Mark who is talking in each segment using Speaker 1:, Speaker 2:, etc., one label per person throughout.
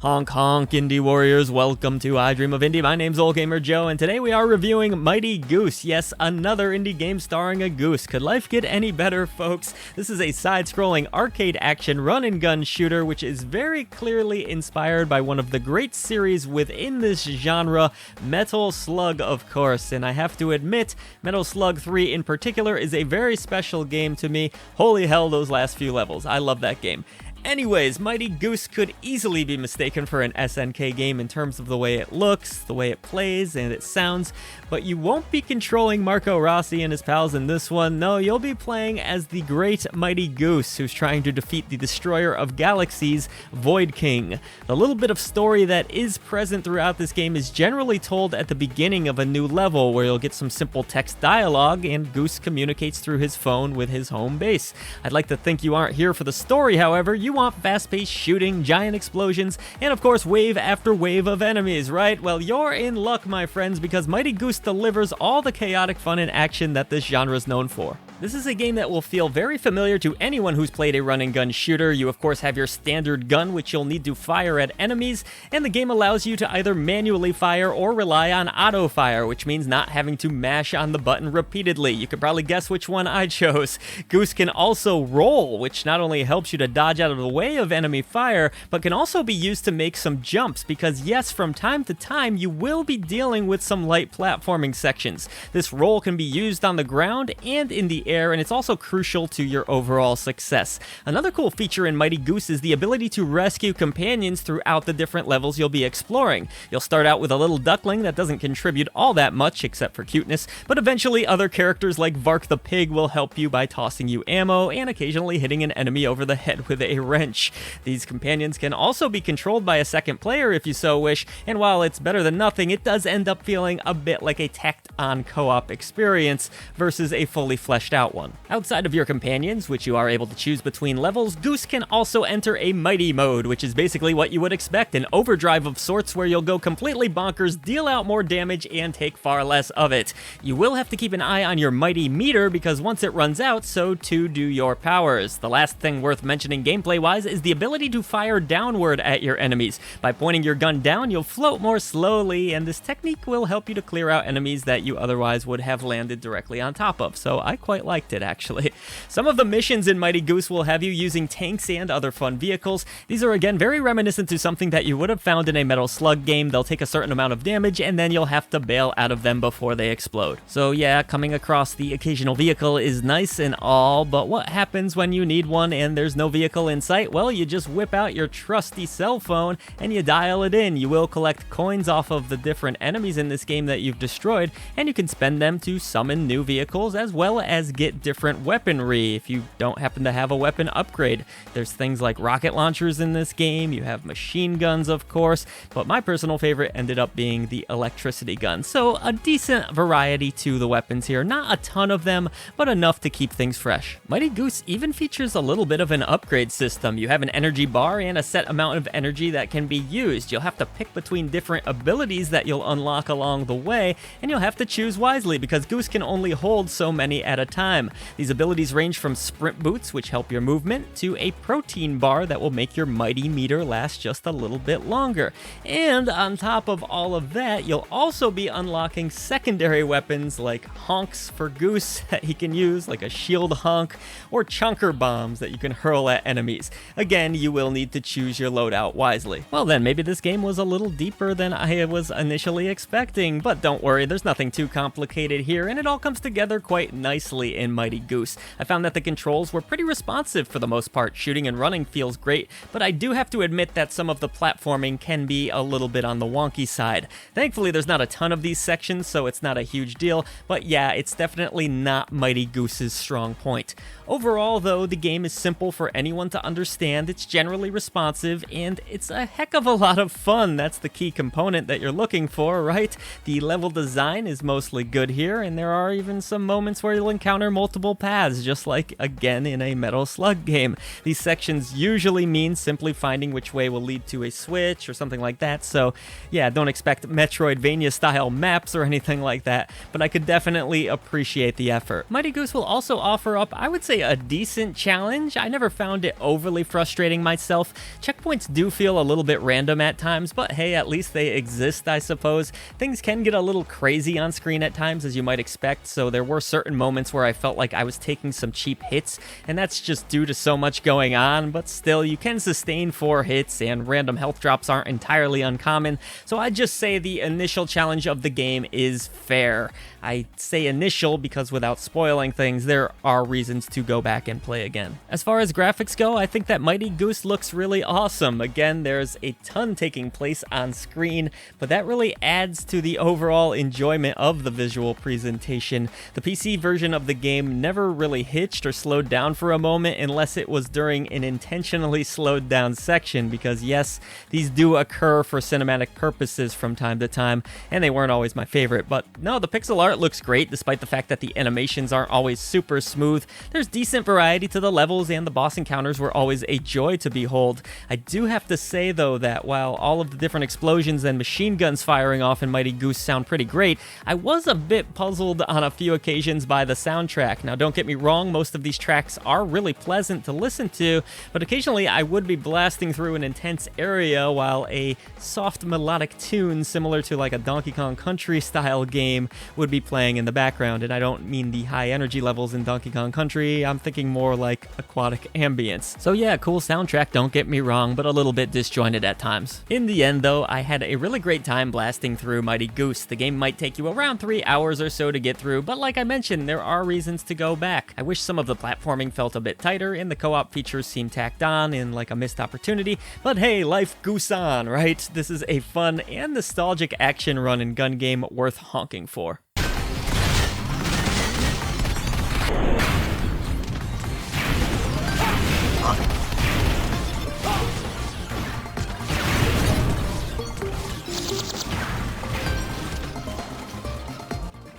Speaker 1: Honk honk, Indie Warriors, welcome to I Dream of Indie. My name's Ole Gamer Joe, and today we are reviewing Mighty Goose. Yes, another indie game starring a goose. Could life get any better, folks? This is a side-scrolling arcade action run-and-gun shooter, which is very clearly inspired by one of the great series within this genre, Metal Slug, of course. And I have to admit, Metal Slug 3 in particular is a very special game to me. Holy hell, those last few levels. I love that game. Anyways, Mighty Goose could easily be mistaken for an SNK game in terms of the way it looks, the way it plays, and it sounds, but you won't be controlling Marco Rossi and his pals in this one. No, you'll be playing as the great Mighty Goose, who's trying to defeat the destroyer of galaxies, Void King. The little bit of story that is present throughout this game is generally told at the beginning of a new level, where you'll get some simple text dialogue, and Goose communicates through his phone with his home base. I'd like to think you aren't here for the story, however. You want fast-paced shooting, giant explosions, and of course wave after wave of enemies, right? Well, you're in luck, my friends, because Mighty Goose delivers all the chaotic fun and action that this genre is known for. This is a game that will feel very familiar to anyone who's played a run-and-gun shooter. You, of course, have your standard gun, which you'll need to fire at enemies, and the game allows you to either manually fire or rely on auto-fire, which means not having to mash on the button repeatedly. You could probably guess which one I chose. Goose can also roll, which not only helps you to dodge out of the way of enemy fire, but can also be used to make some jumps, because yes, from time to time, you will be dealing with some light platforming sections. This roll can be used on the ground and in the air, and it's also crucial to your overall success. Another cool feature in Mighty Goose is the ability to rescue companions throughout the different levels you'll be exploring. You'll start out with a little duckling that doesn't contribute all that much except for cuteness, but eventually other characters like Vark the pig will help you by tossing you ammo and occasionally hitting an enemy over the head with a wrench. These companions can also be controlled by a second player if you so wish, and while it's better than nothing, it does end up feeling a bit like a tacked-on co-op experience versus a fully fleshed out one. Outside of your companions, which you are able to choose between levels, Goose can also enter a Mighty mode, which is basically what you would expect, an overdrive of sorts where you'll go completely bonkers, deal out more damage, and take far less of it. You will have to keep an eye on your Mighty meter, because once it runs out, so too do your powers. The last thing worth mentioning gameplay-wise is the ability to fire downward at your enemies. By pointing your gun down, you'll float more slowly, and this technique will help you to clear out enemies that you otherwise would have landed directly on top of, so I quite liked it, actually. Some of the missions in Mighty Goose will have you using tanks and other fun vehicles. These are again very reminiscent to something that you would have found in a Metal Slug game. They'll take a certain amount of damage, and then you'll have to bail out of them before they explode. So yeah, coming across the occasional vehicle is nice and all, but what happens when you need one and there's no vehicle in sight? Well, you just whip out your trusty cell phone and you dial it in. You will collect coins off of the different enemies in this game that you've destroyed, and you can spend them to summon new vehicles as well as get different weaponry if you don't happen to have a weapon upgrade. There's things like rocket launchers in this game, you have machine guns, of course, but my personal favorite ended up being the electricity gun. So a decent variety to the weapons here, not a ton of them, but enough to keep things fresh. Mighty Goose even features a little bit of an upgrade system. You have an energy bar and a set amount of energy that can be used. You'll have to pick between different abilities that you'll unlock along the way, and you'll have to choose wisely because Goose can only hold so many at a time. These abilities range from sprint boots, which help your movement, to a protein bar that will make your Mighty meter last just a little bit longer. And on top of all of that, you'll also be unlocking secondary weapons like honks for Goose that he can use, like a shield honk, or chunker bombs that you can hurl at enemies. Again, you will need to choose your loadout wisely. Well then, maybe this game was a little deeper than I was initially expecting, but don't worry, there's nothing too complicated here, and it all comes together quite nicely in Mighty Goose. I found that the controls were pretty responsive for the most part. Shooting and running feels great, but I do have to admit that some of the platforming can be a little bit on the wonky side. Thankfully, there's not a ton of these sections, so it's not a huge deal, but yeah, it's definitely not Mighty Goose's strong point. Overall, though, the game is simple for anyone to understand, it's generally responsive, and it's a heck of a lot of fun. That's the key component that you're looking for, right? The level design is mostly good here, and there are even some moments where you'll encounter multiple paths, just like, again, in a Metal Slug game. These sections usually mean simply finding which way will lead to a switch or something like that, so yeah, don't expect Metroidvania-style maps or anything like that, but I could definitely appreciate the effort. Mighty Goose will also offer up, I would say, actually a decent challenge. I never found it overly frustrating myself. Checkpoints do feel a little bit random at times, but hey, at least they exist, I suppose. Things can get a little crazy on screen at times, as you might expect, so there were certain moments where I felt like I was taking some cheap hits, and that's just due to so much going on, but still, you can sustain 4 hits, and random health drops aren't entirely uncommon, so I'd just say the initial challenge of the game is fair. I say initial because without spoiling things, there are reasons to go back and play again. As far as graphics go, I think that Mighty Goose looks really awesome. Again, there's a ton taking place on screen, but that really adds to the overall enjoyment of the visual presentation. The PC version of the game never really hitched or slowed down for a moment unless it was during an intentionally slowed down section, because yes, these do occur for cinematic purposes from time to time, and they weren't always my favorite, but no, the pixel art looks great despite the fact that the animations aren't always super smooth. There's decent variety to the levels, and the boss encounters were always a joy to behold. I do have to say though that while all of the different explosions and machine guns firing off in Mighty Goose sound pretty great, I was a bit puzzled on a few occasions by the soundtrack. Now don't get me wrong, most of these tracks are really pleasant to listen to, but occasionally I would be blasting through an intense area while a soft melodic tune similar to like a Donkey Kong Country style game would be playing in the background, and I don't mean the high energy levels in Donkey Kong Country, I'm thinking more like aquatic ambience. So yeah, cool soundtrack, don't get me wrong, but a little bit disjointed at times. In the end though, I had a really great time blasting through Mighty Goose. The game might take you around 3 hours or so to get through, but like I mentioned, there are reasons to go back. I wish some of the platforming felt a bit tighter, and the co-op features seem tacked on in like a missed opportunity, but hey, life goose on, right? This is a fun and nostalgic action run and gun game worth honking for.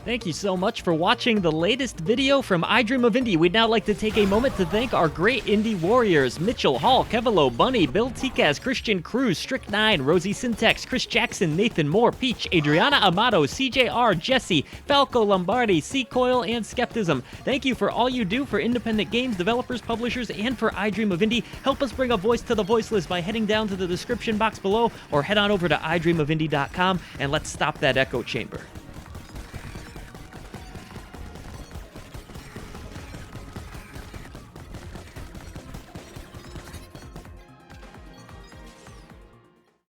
Speaker 1: Thank you so much for watching the latest video from I Dream of Indie. We'd now like to take a moment to thank our great indie warriors, Mitchell Hall, Kevilo, Bunny, Bill Tikaz, Christian Cruz, Strict9, Rosie Syntax, Chris Jackson, Nathan Moore, Peach, Adriana Amato, CJR, Jesse, Falco Lombardi, C-Coil, and Skeptism. Thank you for all you do for independent games, developers, publishers, and for I Dream of Indie. Help us bring a voice to the voiceless by heading down to the description box below or head on over to idreamofindie.com and let's stop that echo chamber.